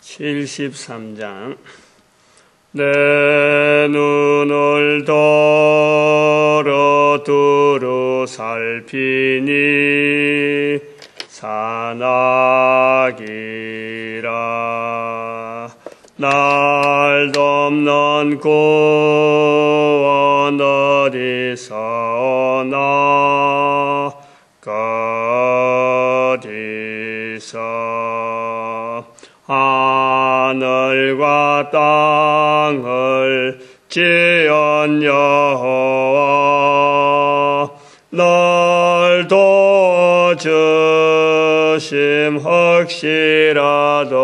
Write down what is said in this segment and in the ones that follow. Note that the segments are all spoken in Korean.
73장. 내 눈을 더러 두루 살피니 산악이라. 날 돕는 구원 어디서 나 어디서 하늘과 땅을 지은 여호와 날 도와주심 확실하도다.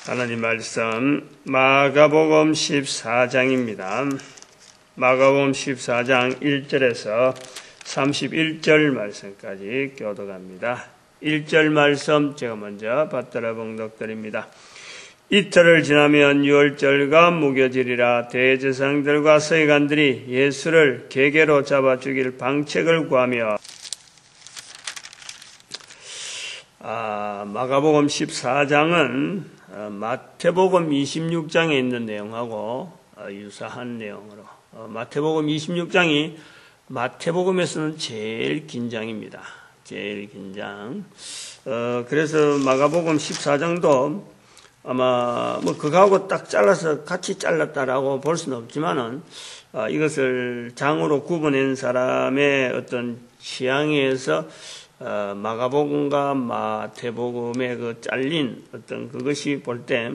하나님 말씀 마가복음 14장입니다. 마가복음 14장 1절에서 31절 말씀까지 교독합니다. 1절 말씀 제가 먼저 받들어 봉독드립니다. 이틀을 지나면 유월절과 무교절이라. 대제사장들과 서기관들이 예수를 계계로 잡아 죽일 방책을 구하며 마가복음 14장은 마태복음 26장에 있는 내용하고 유사한 내용으로 마태복음 26장이 마태복음에서는 제일 긴장입니다. 제일 긴장. 그래서 마가복음 14장도 아마 그거하고 딱 잘라서 같이 잘랐다라고 볼 수는 없지만은 이것을 장으로 구분한 사람의 어떤 취향에서 마가복음과 마태복음의 그 잘린 어떤 그것이 볼 때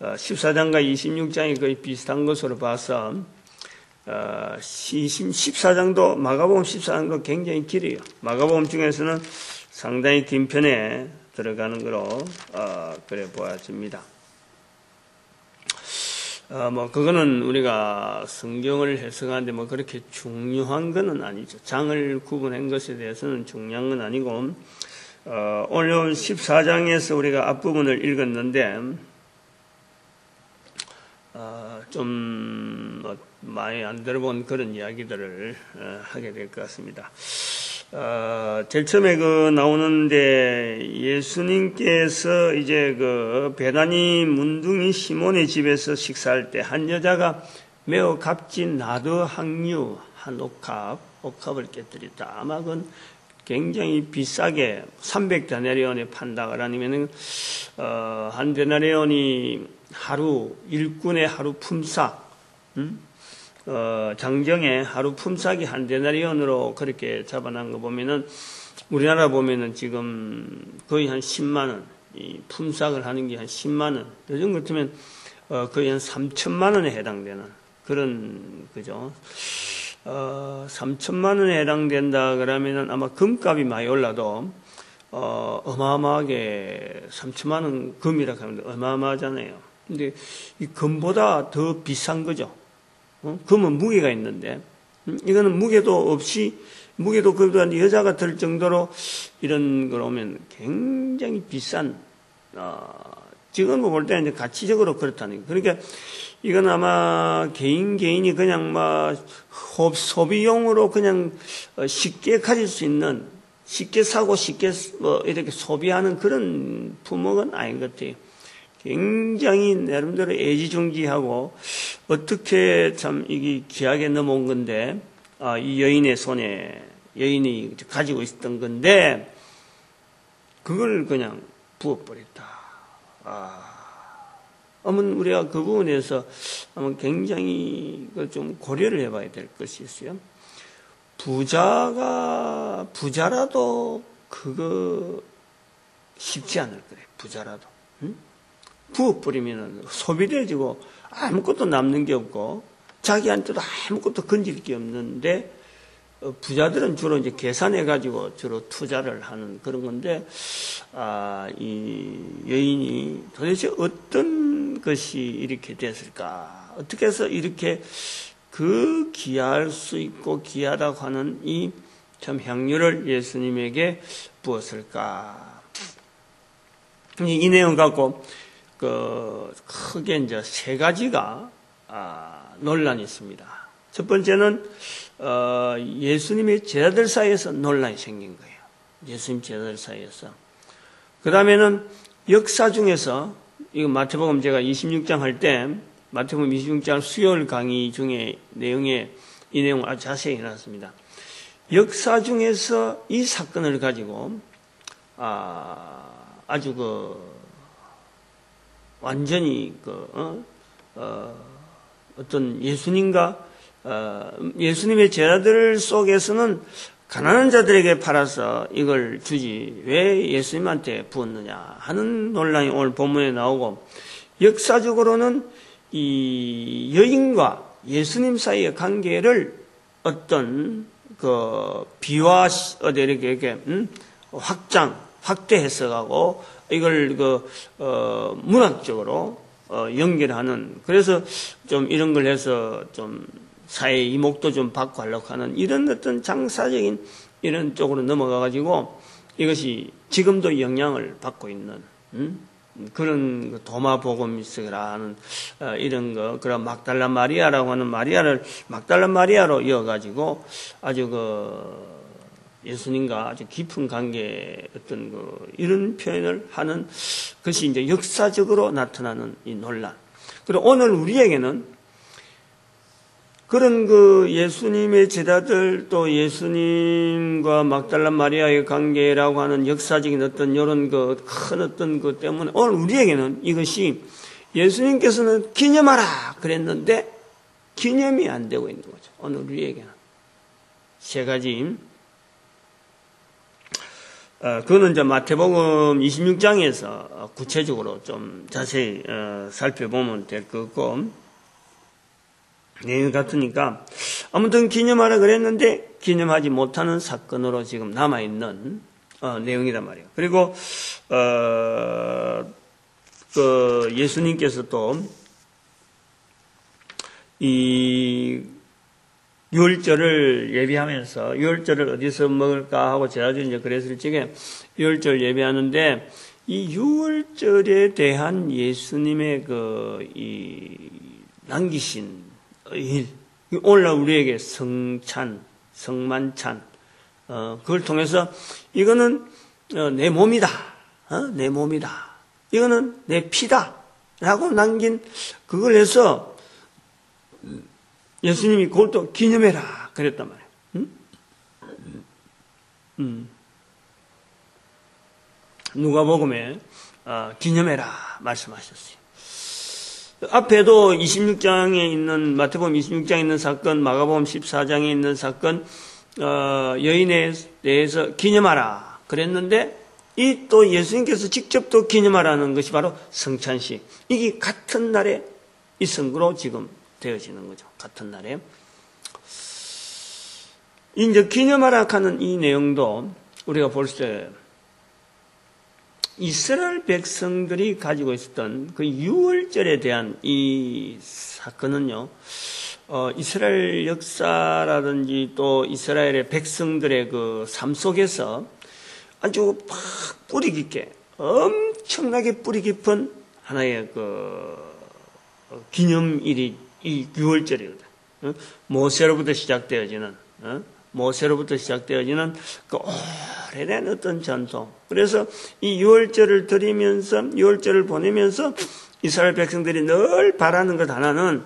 14장과 26장이 거의 비슷한 것으로 봐서 14장도 마가복음 14장도 굉장히 길어요. 마가복음 중에서는 상당히 긴 편에 들어가는 거로 그래 보여집니다. 그거는 우리가 성경을 해석하는데 그렇게 중요한 거는 아니죠. 장을 구분한 것에 대해서는 중요한 건 아니고, 오늘 14장에서 우리가 앞부분을 읽었는데, 좀 많이 안 들어본 그런 이야기들을 하게 될 것 같습니다. 제일 처음에 나오는데 예수님께서 이제 베다니 문둥이 시몬의 집에서 식사할 때 한 여자가 매우 값진 나드 항류 한 옥합을 깨뜨렸다. 아마 그건 굉장히 비싸게 300데나리온에 판다고 하면은 한 데나리온이 하루 일꾼의 하루 품삯, 장정의 하루 품삯이 한 데나리온으로 그렇게 잡아놓은 거 보면은 우리나라 보면은 지금 거의 한 10만 원, 이 품삯을 하는 게 한 10만 원, 요즘 같으면 거의 한 3천만 원에 해당되는 그런 그죠. 3천만 원에 해당된다 그러면은 아마 금값이 많이 올라도 어마어마하게 3천만 원 금이라 하면 어마어마하잖아요. 근데 이 금보다 더 비싼 거죠. 금은 무게가 있는데, 이거는 무게도 그래도 여자가 들 정도로 이런 걸 오면 굉장히 비싼, 지금 볼 때는 이제 가치적으로 그렇다는 거예요. 그러니까 이건 아마 개인이 그냥 소비용으로 그냥 쉽게 가질 수 있는, 쉽게 사고 쉽게 이렇게 소비하는 그런 품목은 아닌 것 같아요. 굉장히 나름대로 애지중지하고 어떻게 참 이게 귀하게 넘어온 건데, 이 여인의 손에 여인이 가지고 있었던 건데 그걸 그냥 부어버렸다. 우리가 그 부분에서 굉장히 좀 고려를 해봐야 될 것이 있어요. 부자라도 그거 쉽지 않을 거래요. 부자라도. 부어버리면 소비되어지고 아무것도 남는 게 없고 자기한테도 아무것도 건질 게 없는데, 부자들은 주로 이제 계산해가지고 주로 투자를 하는 그런 건데, 이 여인이 도대체 어떤 것이 이렇게 됐을까? 어떻게 해서 이렇게 귀할 수 있고 귀하다고 하는 이 참 향유를 예수님에게 부었을까? 이 내용 갖고 크게 이제 세 가지가 논란이 있습니다. 첫 번째는 예수님의 제자들 사이에서 논란이 생긴 거예요. 예수님 제자들 사이에서. 그 다음에는 역사 중에서, 이거 마태복음 제가 26장 할 때, 마태복음 26장 수요일 강의 중에 내용에 이 내용을 아주 자세히 해놨습니다. 역사 중에서 이 사건을 가지고, 아주 완전히 어떤 예수님의 제자들 속에서는 가난한 자들에게 팔아서 이걸 주지 왜 예수님한테 부었느냐 하는 논란이 오늘 본문에 나오고, 역사적으로는 이 여인과 예수님 사이의 관계를 어떤 비화 이렇게 확대해서 가고 이걸 문학적으로 연결하는, 그래서 좀 이런 걸 해서 좀 사회 이목도 좀 받고 하려고 하는 이런 어떤 장사적인 이런 쪽으로 넘어가가지고 이것이 지금도 영향을 받고 있는, 그런 도마복음이라 하는, 이런 그런 막달라 마리아라고 하는 마리아를 막달라 마리아로 이어가지고 아주 예수님과 아주 깊은 관계 어떤 이런 표현을 하는 것이 이제 역사적으로 나타나는 이 논란. 그리고 오늘 우리에게는 그런 예수님의 제자들 또 예수님과 막달라 마리아의 관계라고 하는 역사적인 어떤 이런 큰 어떤 것 때문에 오늘 우리에게는 이것이 예수님께서는 기념하라 그랬는데 기념이 안 되고 있는 거죠. 오늘 우리에게는 세 가지. 그거는 이제 마태복음 26장에서 구체적으로 좀 자세히 살펴보면 될 거고, 내용 같으니까 아무튼 기념하라 그랬는데 기념하지 못하는 사건으로 지금 남아있는 내용이란 말이에요. 그리고 예수님께서 또 이 유월절을 예비하면서 유월절을 어디서 먹을까 하고 제자들이 이제 그랬을 적에 유월절 예비하는데 이 유월절에 대한 예수님의 이 남기신 일, 오늘날 우리에게 성찬, 성만찬, 그걸 통해서 이거는 내 몸이다, 내 몸이다, 이거는 내 피다 라고 남긴 그걸 해서 예수님이 그걸 또 기념해라 그랬단 말이에요. 누가복음에 기념해라 말씀하셨어요. 앞에도 26장에 있는 마태복음 26장에 있는 사건, 마가복음 14장에 있는 사건, 여인에 대해서 기념하라 그랬는데 이 또 예수님께서 직접 또 기념하라는 것이 바로 성찬식. 이게 같은 날에 있은 거로 지금 되어지는 거죠. 같은 날에. 이제 기념하라 하는 이 내용도 우리가 볼 때 이스라엘 백성들이 가지고 있었던 그 유월절에 대한 이 사건은요, 이스라엘 역사라든지 또 이스라엘의 백성들의 그 삶 속에서 아주 막 뿌리 깊게, 엄청나게 뿌리 깊은 하나의 기념일이 이 유월절이거든. 모세로부터 시작되어지는, 그 오래된 어떤 전통. 그래서 이 유월절을 드리면서, 유월절을 보내면서 이스라엘 백성들이 늘 바라는 것 하나는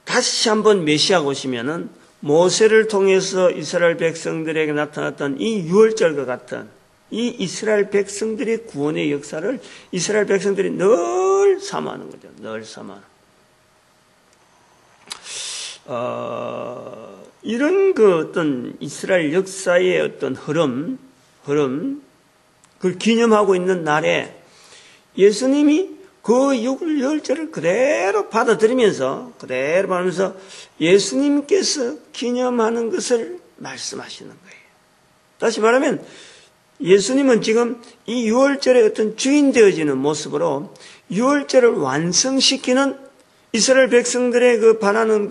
다시 한번 메시아가 오시면은 모세를 통해서 이스라엘 백성들에게 나타났던 이 유월절과 같은 이 이스라엘 백성들의 구원의 역사를 이스라엘 백성들이 늘 삼아하는 거죠. 늘 삼아하는. 이런 어떤 이스라엘 역사의 어떤 흐름, 그걸 기념하고 있는 날에 예수님이 그 유월절을 그대로 받아들이면서, 예수님께서 기념하는 것을 말씀하시는 거예요. 다시 말하면, 예수님은 지금 이 유월절의 어떤 주인 되어지는 모습으로 유월절을 완성시키는 이스라엘 백성들의 바라는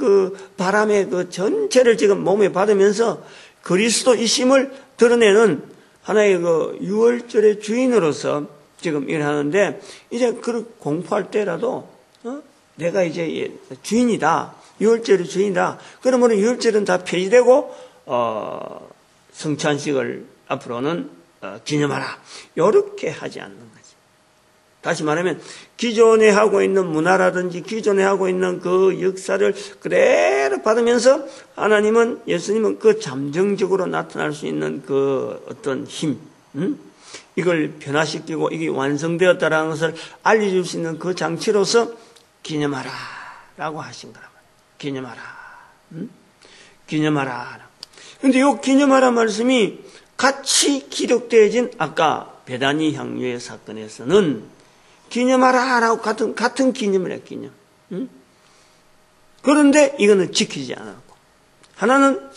바람의 전체를 지금 몸에 받으면서 그리스도이심을 드러내는 하나의 유월절의 주인으로서 지금 일하는데, 이제 공포할 때라도, 내가 이제 주인이다. 유월절의 주인이다. 그러면 유월절은 다 폐지되고, 성찬식을 앞으로는 기념하라. 이렇게 하지 않는 거지. 다시 말하면 기존에 하고 있는 문화라든지 기존에 하고 있는 그 역사를 그대로 받으면서 하나님은, 예수님은 그 잠정적으로 나타날 수 있는 그 어떤 힘, 이걸 변화시키고 이게 완성되었다라는 것을 알려줄 수 있는 그 장치로서 기념하라 라고 하신 거란 말이에요. 기념하라. 기념하라. 근데 이 기념하라 말씀이 같이 기록되어진 아까 베다니 향유의 사건에서는 기념하라 라고 같은 기념을 해, 기념. 그런데 이거는 지키지 않았고, 하나는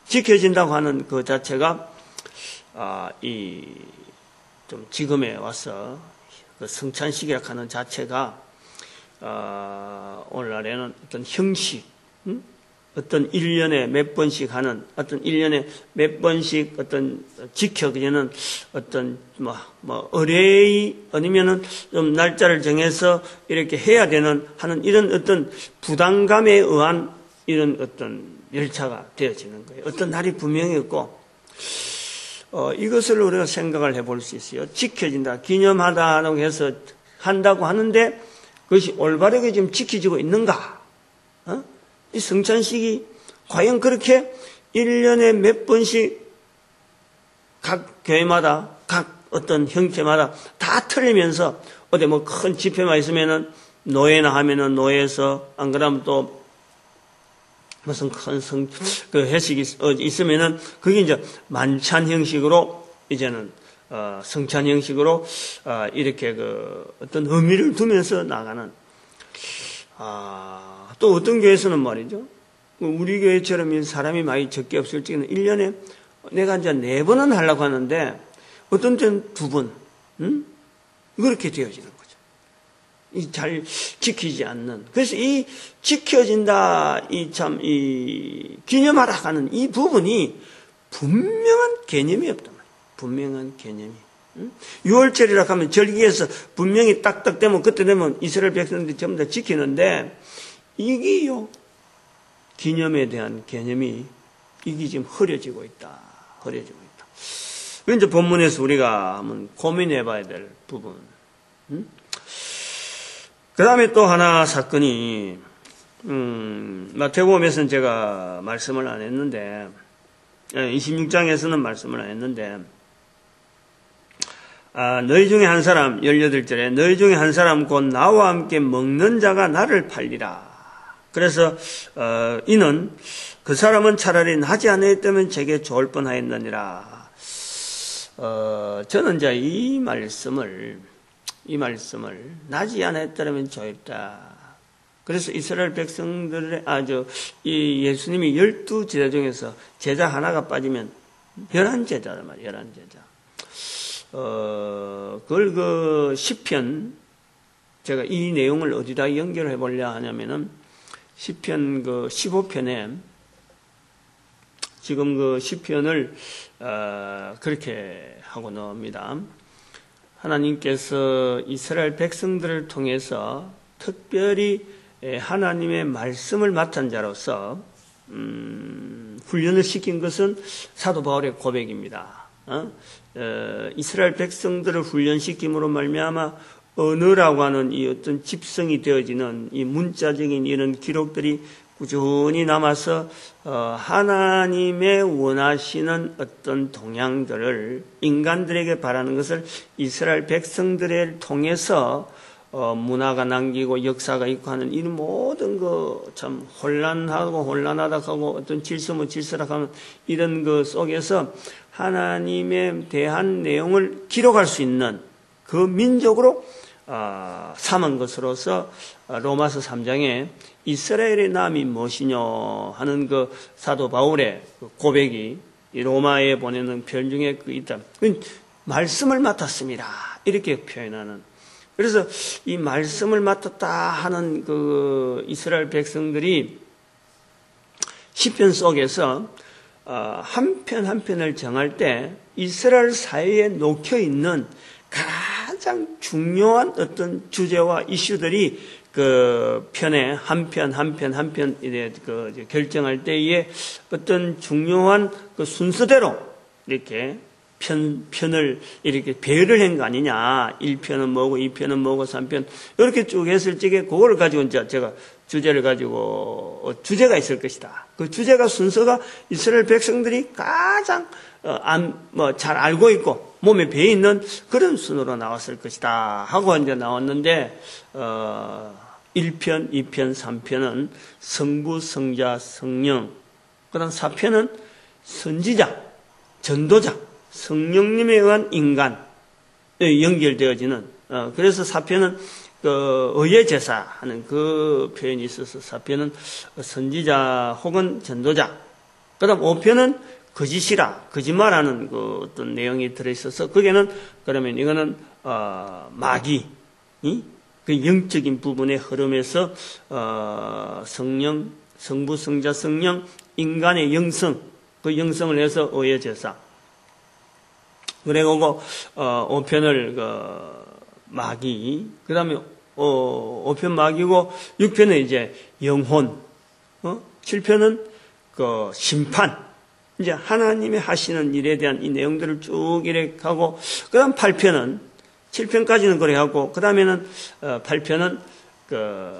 지켜진다고 하는 그 자체가, 좀 지금에 와서 그 성찬식이라고 하는 자체가, 오늘날에는 어떤 형식, 어떤 1년에 몇 번씩 하는, 어떤 1년에 몇 번씩 어떤 지켜지는 어떤 의례의, 아니면은 좀 날짜를 정해서 이렇게 해야 되는 하는 이런 어떤 부담감에 의한 이런 어떤 열차가 되어지는 거예요. 어떤 날이 분명히 있고, 이것을 우리가 생각을 해볼 수 있어요. 지켜진다, 기념하다라고 해서 한다고 하는데 그것이 올바르게 지금 지켜지고 있는가? 이 성찬식이 과연 그렇게 1년에 몇 번씩 각 교회마다, 각 어떤 형태마다 다 틀리면서 어디 뭐 큰 집회만 있으면은 노예나 하면은 노예에서, 안 그러면 또 무슨 큰 그 회식이 있으면은 그게 이제 만찬 형식으로, 이제는 성찬 형식으로 이렇게 그 어떤 의미를 두면서 나가는, 또 어떤 교회에서는 말이죠, 우리 교회처럼 사람이 많이 적게 없을 적에는 1년에 내가 이제 4번은 하려고 하는데 어떤 때는 2번, 그렇게 되어지는 거죠. 이 잘 지키지 않는. 그래서 이 지켜진다, 이 기념하라 하는 이 부분이 분명한 개념이 없단 말이에요. 분명한 개념이. 6월절이라 하면 절기에서 분명히 딱딱 되면, 그때 되면 이스라엘 백성들이 전부 다 지키는데, 이게요, 기념에 대한 개념이 이게 지금 흐려지고 있다. 이제 본문에서 우리가 한번 고민해 봐야 될 부분. 그 다음에 또 하나 사건이, 마태복음에서는 제가 말씀을 안 했는데, 26장에서는 말씀을 안 했는데, 너희 중에 한 사람, 18절에 너희 중에 한 사람 곧 나와 함께 먹는 자가 나를 팔리라. 그래서 이는 그 사람은 차라리 나지 않았다면 제게 좋을 뻔하였느니라. 저는 이제 이 말씀을 나지 않았다면 좋겠다. 그래서 이스라엘 백성들의 이 예수님이 12제자 중에서 제자 하나가 빠지면 11제자란 말이에요. 11제자. 그걸 그 시편, 제가 이 내용을 어디다 연결해 보려 하냐면은 시편 그 15편에 지금 그 시편을 그렇게 하고 나옵니다. 하나님께서 이스라엘 백성들을 통해서 특별히 하나님의 말씀을 맡은 자로서 훈련을 시킨 것은 사도 바울의 고백입니다. 이스라엘 백성들을 훈련시킴으로 말미암아 언어라고 하는 이 어떤 집성이 되어지는 이 문자적인 이런 기록들이 꾸준히 남아서 하나님의 원하시는 어떤 동향들을 인간들에게 바라는 것을 이스라엘 백성들을 통해서 문화가 남기고 역사가 있고 하는 이 모든 거 참 혼란하다 하고 어떤 질서라고 하는 이런 거 속에서 하나님에 대한 내용을 기록할 수 있는 그 민족으로 삼은 것으로서 로마서 3장에 이스라엘의 남이 무엇이냐 하는 그 사도 바울의 그 고백이 이 로마에 보내는 편 중에 있다. 말씀을 맡았습니다. 이렇게 표현하는. 그래서 이 말씀을 맡았다 하는 그 이스라엘 백성들이 시편 속에서 한 편 한 편을 정할 때 이스라엘 사회에 녹혀 있는 가장 중요한 어떤 주제와 이슈들이 그 편에 한 편 이래 결정할 때에 어떤 중요한 그 순서대로 이렇게 편을 이렇게 배열을 한 거 아니냐. 1편은 뭐고, 2편은 뭐고, 3편. 이렇게 쭉 했을 적에 그거를 가지고 이제 제가 주제를 가지고 주제가 있을 것이다. 그 주제가 순서가 이스라엘 백성들이 가장 잘 알고 있고 몸에 배어 있는 그런 순으로 나왔을 것이다. 하고 이제 나왔는데, 1편, 2편, 3편은 성부, 성자, 성령. 그 다음 4편은 선지자, 전도자, 성령님에 의한 인간 연결되어지는 그래서 4편은 의의 제사 하는 그 표현이 있어서 4편은 선지자 혹은 전도자. 그 다음 5편은 거짓이라 거짓말하는 그 어떤 내용이 들어있어서 거기에는 그러면 이거는 마귀 그 영적인 부분의 흐름에서 성령, 성부, 성자, 성령, 인간의 영성, 그 영성을 해서 의의 제사. 그리고 5편을 마귀, 그 다음에 5편 마귀고 6편은 이제 영혼, 7편은 그 심판. 이제 하나님이 하시는 일에 대한 이 내용들을 쭉 이렇게 하고, 그 다음 8편은 7편까지는 그래 하고, 그 다음에는 8편은 그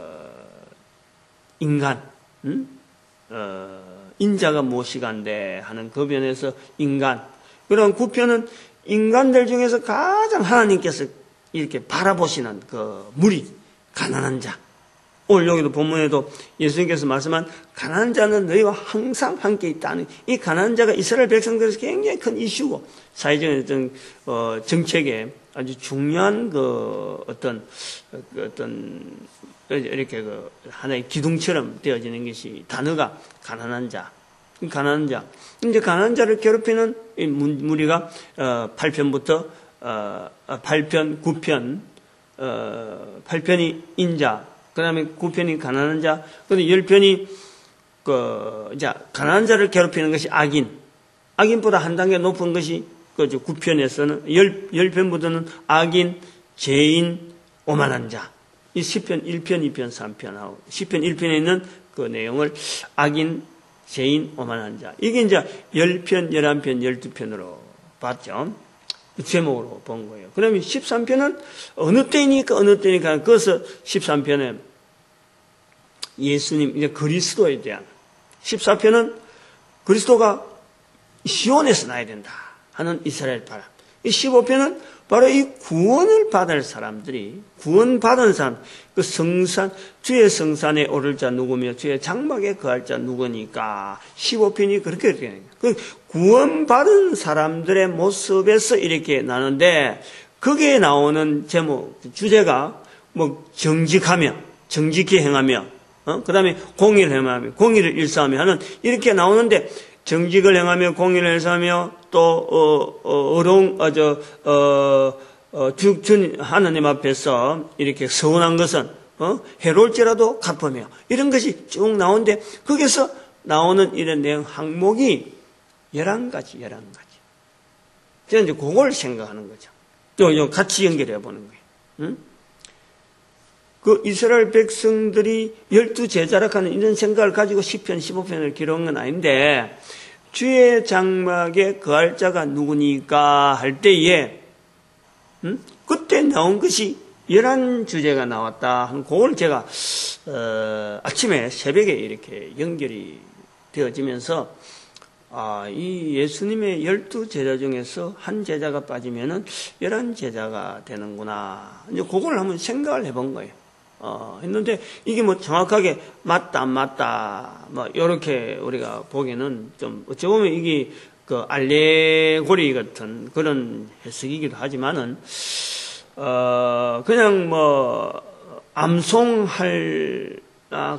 인간, 인자가 무엇이간데 하는 그 면에서 인간. 그럼 9편은 인간들 중에서 가장 하나님께서 이렇게 바라보시는 그 무리, 가난한 자. 오늘 여기도 본문에도 예수님께서 말씀한 가난한 자는 너희와 항상 함께 있다는 이 가난한 자가 이스라엘 백성들에서 굉장히 큰 이슈고 사회적인 정책에 아주 중요한 어떤 이렇게 하나의 기둥처럼 되어지는 것이 단어가 가난한 자. 가난한 자. 이제 가난한 자를 괴롭히는 이 무리가 8편부터 8편, 9편, 8편이 인자, 그 다음에 9편이 가난한 자, 그다음에 10편이 가난한 자를 괴롭히는 것이 악인. 악인보다 한 단계 높은 것이 9편에서는 10편부터는 악인, 죄인, 오만한 자. 이 10편, 1편, 2편, 3편하고 10편, 1편에 있는 그 내용을 악인, 죄인, 오만한 자. 이게 이제 10편, 11편, 12편으로 봤죠. 제목으로 본 거예요. 그러면 13편은 어느 때니까 그래서 13편에 예수님, 이제 그리스도에 대한 14편은 그리스도가 시온에서 나야 된다 하는 이스라엘 바람. 이 15편은 바로 이 구원을 받을 사람들이, 구원받은 사람, 그 성산, 주의 성산에 오를 자 누구며 주의 장막에 거할 자 누구니까 15편이 그렇게 되는 거예요. 구원받은 사람들의 모습에서 이렇게 나는데, 거기에 나오는 제목, 주제가 정직히 행하며, 그 다음에 공의를 행하며, 공의를 일사하며 하는 이렇게 나오는데, 정직을 행하며 공의를 일사하며 또 하나님 앞에서 이렇게 서운한 것은 해로울지라도 갚으며 이런 것이 쭉 나오는데 거기서 나오는 이런 내용 항목이 11가지. 제가 이제 그걸 생각하는 거죠. 또 같이 연결해 보는 거예요. 그 이스라엘 백성들이 12제자라 하는 이런 생각을 가지고 10편, 15편을 기록한 건 아닌데, 주의 장막에 거할 자가 누구니까 할 때에, 그때 나온 것이 11주제가 나왔다 하는 그걸 제가, 아침에 새벽에 이렇게 연결이 되어지면서, 이 예수님의 12제자 중에서 한 제자가 빠지면은 11제자가 되는구나. 이제 그걸 한번 생각을 해본 거예요. 했는데, 이게 정확하게 맞다, 안 맞다, 요렇게 우리가 보기에는 좀, 어찌 보면 이게 알레고리 같은 그런 해석이기도 하지만은, 그냥 암송할,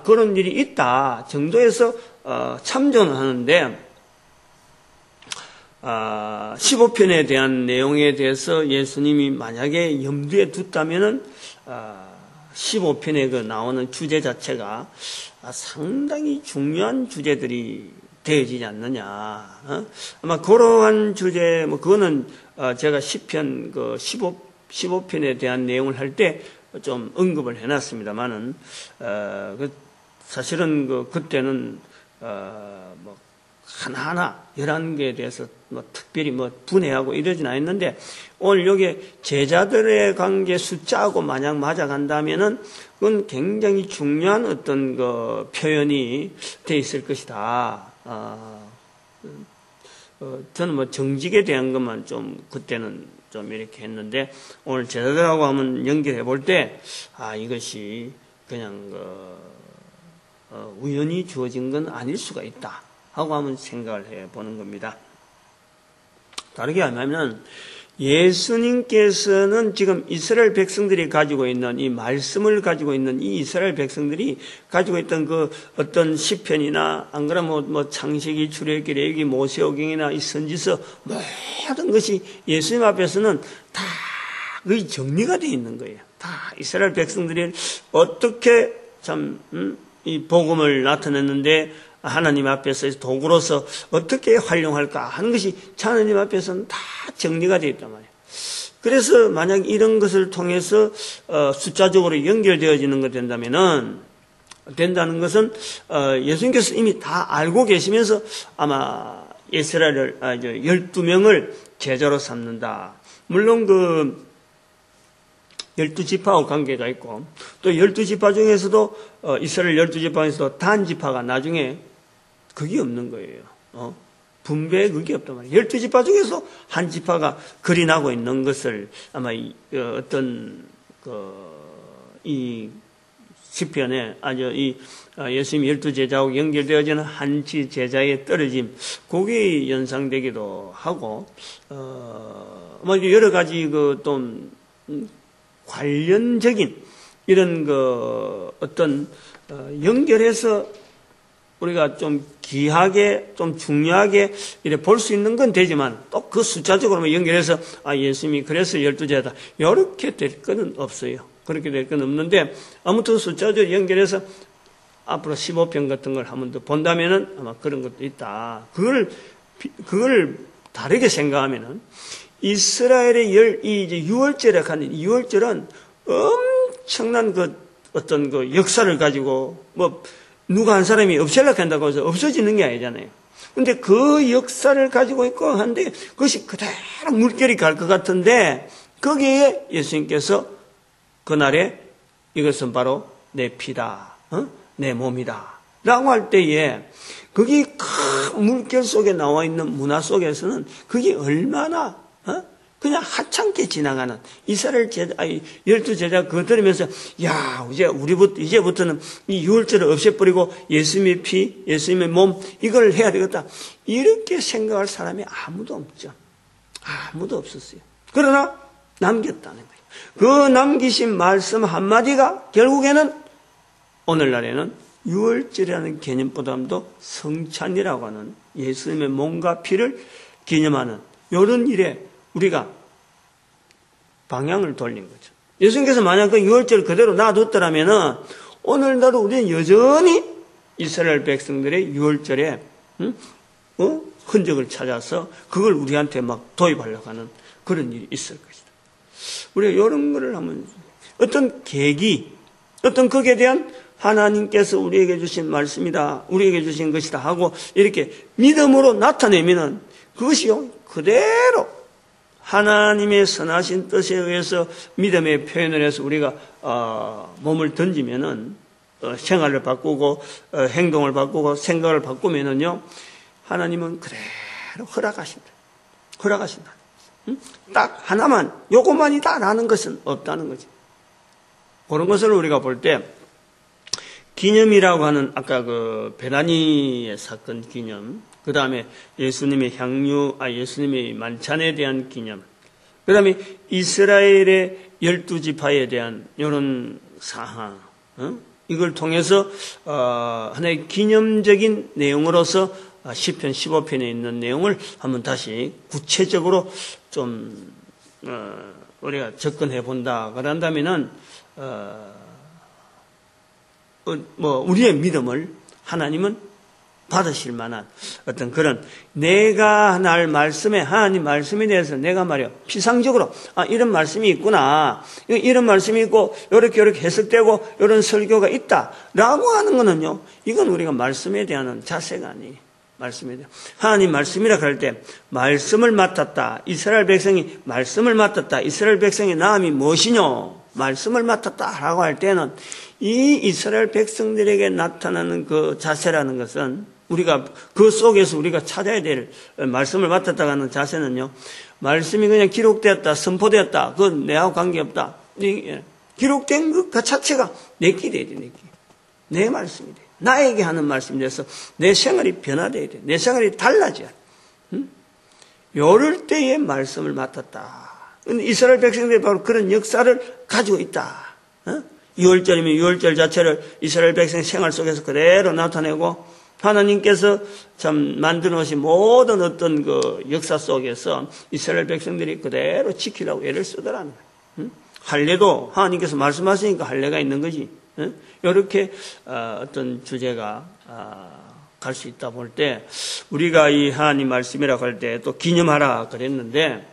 그런 일이 있다 정도에서, 참조는 하는데, 15편에 대한 내용에 대해서 예수님이 만약에 염두에 뒀다면은, 15편에 나오는 주제 자체가 상당히 중요한 주제들이 되어지지 않느냐. 아마 그러한 주제, 그거는 제가 10편, 15편에 대한 내용을 할 때 좀 언급을 해놨습니다만은, 사실은 그때는, 하나하나 11개에 대해서 뭐 특별히 뭐 분해하고 이러진 않았는데, 오늘 여기 제자들의 관계 숫자하고 만약 맞아간다면은 그건 굉장히 중요한 어떤 그 표현이 돼 있을 것이다. 저는 뭐 정직에 대한 것만 좀 그때는 좀 이렇게 했는데, 오늘 제자들하고 한번 연결해 볼 때, 이것이 그냥 우연히 주어진 건 아닐 수가 있다 하고 한번 생각을 해 보는 겁니다. 다르게 하면 예수님께서는 지금 이스라엘 백성들이 가지고 있는 이 말씀을 가지고 있는 이 이스라엘 백성들이 가지고 있던 그 어떤 시편이나 안 그러면 뭐 창세기, 출애굽기, 레위기, 모세오경이나 이 선지서 모든 것이 예수님 앞에서는 다 거의 정리가 되어 있는 거예요. 다 이스라엘 백성들이 어떻게 참 이 복음을 나타냈는데 하나님 앞에서 도구로서 어떻게 활용할까 하는 것이 하나님 앞에서는 다 정리가 되어 있단 말이에요. 그래서 만약 이런 것을 통해서 숫자적으로 연결되어지는 것 된다는 것은 예수님께서 이미 다 알고 계시면서 아마 이스라엘을 12명을 제자로 삼는다. 물론 그 12지파하고 관계가 있고, 또 12지파 중에서도 이스라엘 12지파에서도 단지파가 나중에 그게 없는 거예요. 분배에 그게 없단 말이에요. 12지파 중에서 한 지파가 거리 나고 있는 것을 아마 어떤 이 시편에 예수님 12제자하고 연결되어지는 한 제자의 떨어짐, 그게 연상되기도 하고, 여러 가지 관련적인 이런 어떤 연결해서 우리가 좀 귀하게, 좀 중요하게 이렇게 볼 수 있는 건 되지만, 또 그 숫자적으로 연결해서 예수님이 그래서 12제자다 이렇게 될 거는 없어요. 그렇게 될 건 없는데, 아무튼 숫자적으로 연결해서 앞으로 15편 같은 걸 한 번 더 본다면은 아마 그런 것도 있다. 그걸 다르게 생각하면은, 이스라엘의 이제 6월절에 가는 6월절은 엄청난 어떤 역사를 가지고 누가 한 사람이 없애려고 한다고 해서 없어지는 게 아니잖아요. 근데 그 역사를 가지고 있고 한데 그것이 그대로 물결이 갈 것 같은데, 거기에 예수님께서 그날에 이것은 바로 내 피다, 내 몸이다 라고 할 때에, 거기 큰 물결 속에 나와 있는 문화 속에서는 그게 얼마나 그냥 하찮게 지나가는 이스라엘 12제자 그거 들으면서, 이제부터는 이 6월절을 없애버리고 예수님의 피, 예수님의 몸, 이걸 해야 되겠다. 이렇게 생각할 사람이 아무도 없죠. 아무도 없었어요. 그러나 남겼다는 거예요. 그 남기신 말씀 한마디가 결국에는 오늘날에는 6월절이라는 개념보다도 성찬이라고 하는 예수님의 몸과 피를 기념하는 이런 일에 우리가 방향을 돌린 거죠. 예수님께서 만약 그 6월절 그대로 놔뒀더라면은 오늘날도 우리는 여전히 이스라엘 백성들의 6월절에 흔적을 찾아서 그걸 우리한테 막 도입하려고 하는 그런 일이 있을 것이다. 우리가 이런 거를 하면 어떤 계기, 어떤 거기에 대한 하나님께서 우리에게 주신 말씀이다, 우리에게 주신 것이다 하고 이렇게 믿음으로 나타내면은 그것이요 그대로 하나님의 선하신 뜻에 의해서 믿음의 표현을 해서 우리가 몸을 던지면은 생활을 바꾸고 행동을 바꾸고 생각을 바꾸면은요, 하나님은 그대로 허락하신다. 딱 하나만, 요것만이다라는 것은 없다는 거지. 그런 것을 우리가 볼 때 기념이라고 하는 아까 그 베다니의 사건 기념, 그 다음에 예수님의 예수님의 만찬에 대한 기념, 그 다음에 이스라엘의 12지파에 대한 이런 사항, 이걸 통해서 하나의 기념적인 내용으로서 시편 15편에 있는 내용을 한번 다시 구체적으로 좀 우리가 접근해 본다 그런다면은 우리의 믿음을 하나님은 받으실 만한 어떤 그런, 내가 날 말씀에, 하나님 말씀에 대해서 내가 말이야 피상적으로 이런 말씀이 있구나, 이런 말씀이 있고 이렇게 해석되고 이런 설교가 있다라고 하는 거는요, 이건 우리가 말씀에 대한 자세가 아니에요. 말씀이 돼요. 하나님 말씀이라 그럴 때 말씀을 맡았다. 이스라엘 백성이 말씀을 맡았다. 이스라엘 백성의 나음이 무엇이뇨? 말씀을 맡았다라고 할 때는 이 이스라엘 백성들에게 나타나는 그 자세라는 것은 우리가 그 속에서 우리가 찾아야 될 말씀을 맡았다고 하는 자세는요. 말씀이 그냥 기록되었다, 선포되었다. 그건 내하고 관계없다. 기록된 것 자체가 내게 돼야 돼. 내 말씀이 돼. 나에게 하는 말씀이 돼서 내 생활이 변화돼야 돼. 내 생활이 달라져야 돼. 요럴 때에 말씀을 맡았다. 이스라엘 백성들이 바로 그런 역사를 가지고 있다. 6월절이면 6월절 자체를 이스라엘 백성의 생활 속에서 그대로 나타내고 하나님께서 참 만들어 놓으신 모든 어떤 그 역사 속에서 이스라엘 백성들이 그대로 지키려고 애를 쓰더라는 거예요. 할례도 하나님께서 말씀하시니까 할례가 있는 거지. 이렇게 어떤 주제가 갈 수 있다 볼 때 우리가 이 하나님 말씀이라고 할 때 또 기념하라 그랬는데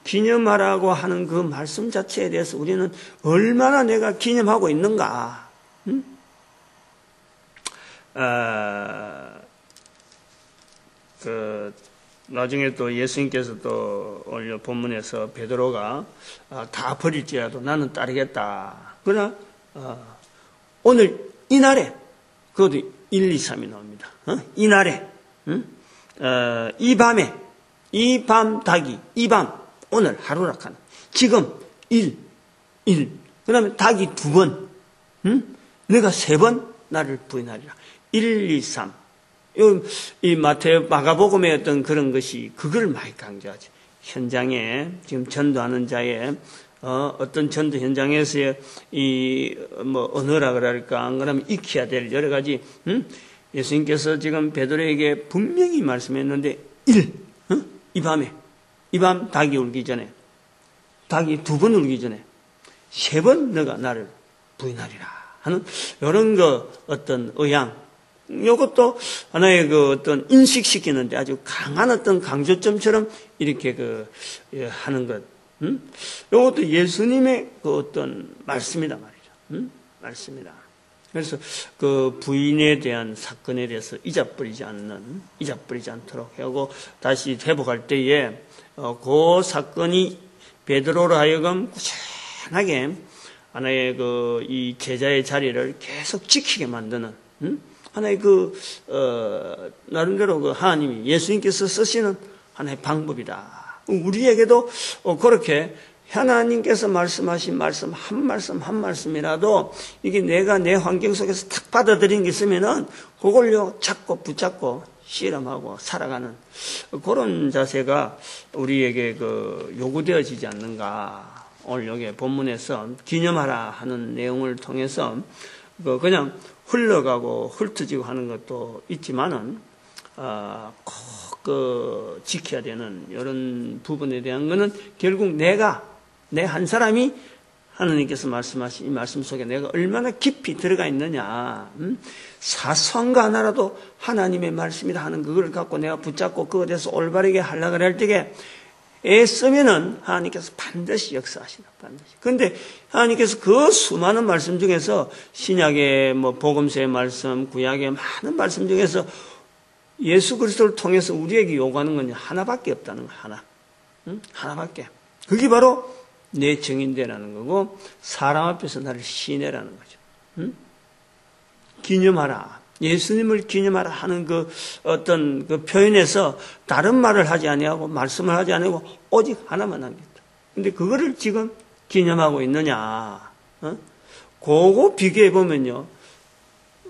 기념하라고 하는 그 말씀 자체에 대해서 우리는 얼마나 내가 기념하고 있는가. 나중에 또 예수님께서 또 오늘 본문에서 베드로가 다 버릴지라도 나는 따르겠다. 그러나 오늘 이날에 그것도 1, 2, 3이 나옵니다. 이날에 이 밤에 이 밤 닭이 이 밤 오늘 하루락하는 지금 1 그다음에 닭이 2번 내가 3번 나를 부인하리라. 1, 2, 3 이 마가복음의 어떤 그런 것이 그걸 많이 강조하죠. 현장에 지금 전도하는 자의 어떤 전도 현장에서의 언어라 그럴까 안 그러면 익혀야 될 여러 가지 예수님께서 지금 베드로에게 분명히 말씀했는데 이 밤 닭이 울기 전에 닭이 2번 울기 전에 3번 너가 나를 부인하리라 하는 이런 거 어떤 의향 이것도 하나의 그 어떤 인식시키는데 아주 강한 어떤 강조점처럼 이렇게 하는 것. 이것도 예수님의 그 어떤 말씀이다 말이죠. 말씀이다. 그래서 그 부인에 대한 사건에 대해서 잊어버리지 않도록 하고 다시 회복할 때에 그 사건이 베드로로 하여금 꾸준하게 하나의 이 제자의 자리를 계속 지키게 만드는, 하나의 나름대로 하나님이 예수님께서 쓰시는 하나의 방법이다. 우리에게도 그렇게 하나님께서 말씀하신 말씀 한 말씀이라도 이게 내가 내 환경 속에서 탁 받아들인 게 있으면은 그걸요 잡고 붙잡고 실험하고 살아가는 그런 자세가 우리에게 요구되어지지 않는가. 오늘 여기 본문에서 기념하라 하는 내용을 통해서 그냥 흘러가고 훑어지고 하는 것도 있지만은 꼭 지켜야 되는 이런 부분에 대한 거는 결국 내 한 사람이 하나님께서 말씀하신 이 말씀 속에 내가 얼마나 깊이 들어가 있느냐. 사소한 거 하나라도 하나님의 말씀이라 하는 그걸 갖고 내가 붙잡고 그것에 대해서 올바르게 하려고 할 때에 애쓰면은 하나님께서 반드시 역사하신다. 반드시. 그런데 하나님께서 그 수많은 말씀 중에서 신약의 복음서의 말씀, 구약의 많은 말씀 중에서 예수 그리스도를 통해서 우리에게 요구하는 건 하나밖에 없다는 거. 하나밖에. 그게 바로 내 증인되라는 거고 사람 앞에서 나를 시인해라는 거죠. 기념하라. 예수님을 기념하라 하는 어떤 표현에서 다른 말을 하지 아니하고 말씀을 하지 아니하고 오직 하나만 남겼다. 근데 그거를 지금 기념하고 있느냐? 그거 비교해 보면요.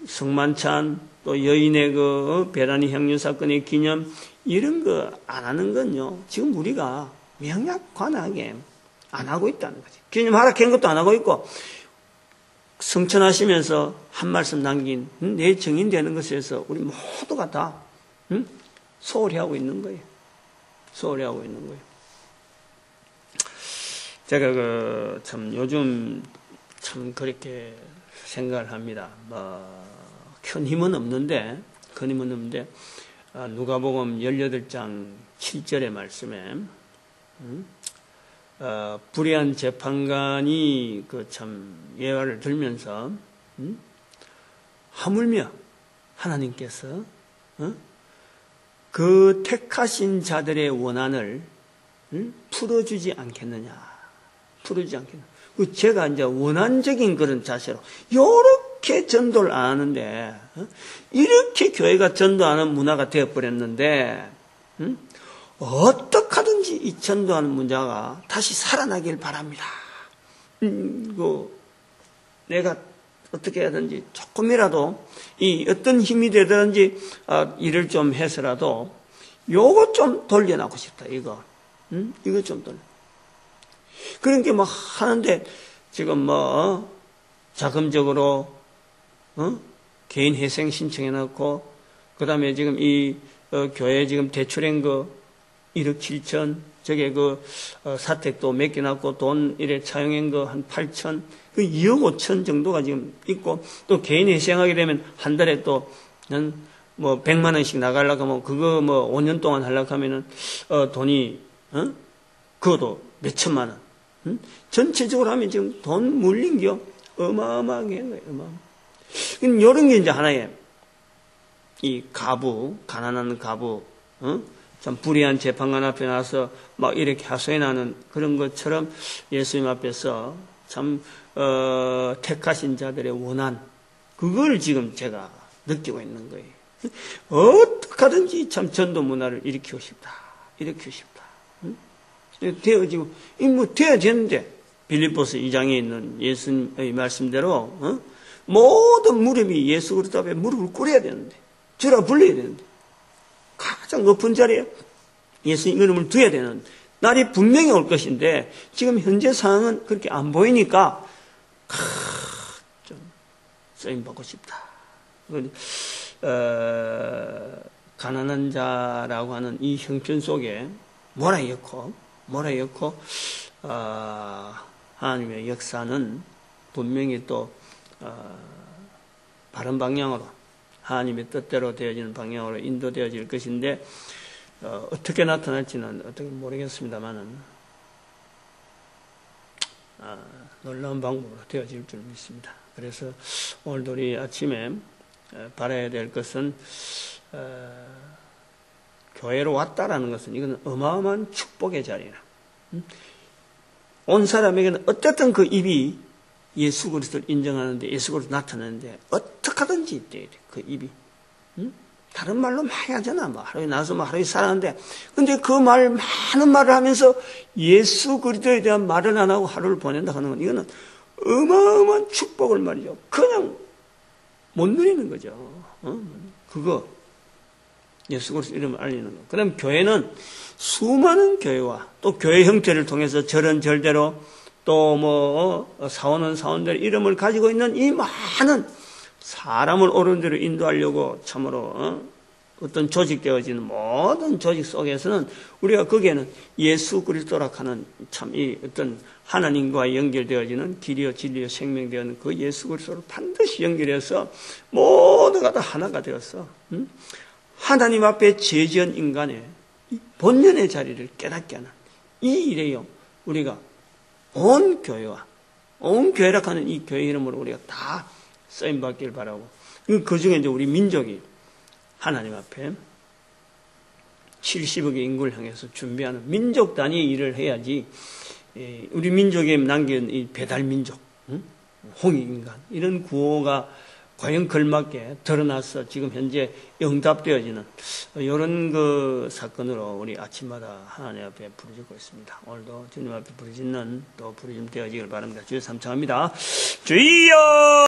성만찬 또 여인의 베라니 향유 사건의 기념 이런 거 안 하는 건요. 지금 우리가 명약관하게 안 하고 있다는 거지. 기념하라 한 것도 안 하고 있고 성천하시면서 한 말씀 남긴 내 증인되는 것에서 우리 모두가 다 소홀히 하고 있는 거예요. 소홀히 하고 있는 거예요. 제가 참 요즘 참 그렇게 생각을 합니다. 큰 힘은 없는데 누가복음 18장 7절의 말씀에 불의한 재판관이 참 예화를 들면서 하물며 하나님께서 그 택하신 자들의 원한을 풀어주지 않겠느냐. 풀어주지 않겠느냐. 제가 이제 원한적인 그런 자세로 이렇게 전도를 안 하는데, 이렇게 교회가 전도하는 문화가 되어버렸는데, 어떻게 하든지 이 전도하는 문화가 다시 살아나길 바랍니다. 내가 어떻게 하든지 조금이라도 이 어떤 힘이 되든지 일을 좀 해서라도 요거 좀 돌려놓고 싶다. 이거 좀 돌려. 그러니까 뭐 하는데 지금 뭐 자금적으로 개인 회생 신청해놓고 그다음에 지금 이 교회 지금 대출한 거 1억 7천 저게 사택도 몇 개 났고 돈 이래 차용한 거 한 8천 2억 5천 정도가 지금 있고 또 개인 회생하게 되면 한 달에 또 뭐 100만 원씩 나가려고 하면 그거 뭐 5년 동안 하려고 하면은 돈이 그것도 몇 천만 원. 전체적으로 하면 지금 돈 물린 게 어마어마하게 한 거예요. 이런 게 이제 하나의 이 가난한 가부, 참 불의한 재판관 앞에 나서 막 이렇게 하소연하는 그런 것처럼 예수님 앞에서 참 택하신 자들의 원한, 그걸 지금 제가 느끼고 있는 거예요. 어떻게 하든지 참 전도 문화를 일으키고 싶다. 되어지고, 돼야 되는데, 빌립보서 2장에 있는 예수님의 말씀대로, 모든 무릎이 예수 그리스도 앞에 무릎을 꿇어야 되는데, 주라 불러야 되는데, 가장 높은 자리에 예수님 이름을 두어야 되는 날이 분명히 올 것인데, 지금 현재 상황은 그렇게 안 보이니까, 좀, 쓰임받고 싶다. 가난한 자라고 하는 이 형편 속에 몰아넣고 하나님의 역사는 분명히 또 바른 방향으로 하나님의 뜻대로 되어지는 방향으로 인도되어질 것인데 어떻게 나타날지는 어떻게 모르겠습니다만은 놀라운 방법으로 되어질 줄 믿습니다. 그래서 오늘도 우리 아침에 바라야 될 것은 교회로 왔다라는 것은 이건 어마어마한 축복의 자리라. 온 사람에게는 어쨌든 그 입이 예수 그리스도를 인정하는데 예수 그리스도 나타나는데 어떻게 하든지 있대야 돼. 그 입이. 다른 말로 많이 하잖아. 뭐 하루에 나서 뭐 하루에 살았는데 근데 그 많은 말을 하면서 예수 그리스도에 대한 말을 안 하고 하루를 보낸다 하는 건 이거는 어마어마한 축복을 말이죠. 그냥 못 누리는 거죠. 그거 예수 그리스도 이름을 알리는 거. 그다음 교회는 수많은 교회와 또 교회 형태를 통해서 절은 절대로 또 뭐 사원은 사원대로 이름을 가지고 있는 이 많은 사람을 옳은 대로 인도하려고 참으로 어떤 조직되어지는 모든 조직 속에서는 우리가 거기에는 예수 그리스도라 하는 참 이 어떤 하나님과 연결되어지는 길이요 진리요 생명되어지는 그 예수 그리스도를 반드시 연결해서 모두가 다 하나가 되어서 하나님 앞에 죄지은 인간의 본연의 자리를 깨닫게 하는 이 일에요. 우리가 온 교회와 온 교회라 하는 이 교회 이름으로 우리가 다 쓰임 받길 바라고 그 중에 이제 우리 민족이 하나님 앞에 70억의 인구를 향해서 준비하는 민족 단위 일을 해야지 우리 민족에 남긴 이 배달 민족, 홍익인간 이런 구호가 과연 걸맞게 드러나서 지금 현재 응답되어지는 이런 그 사건으로 우리 아침마다 하나님 앞에 부르짖고 있습니다. 오늘도 주님 앞에 부르짖는 또 부르짖음 되어지길 바랍니다. 주여 삼창합니다. 주여!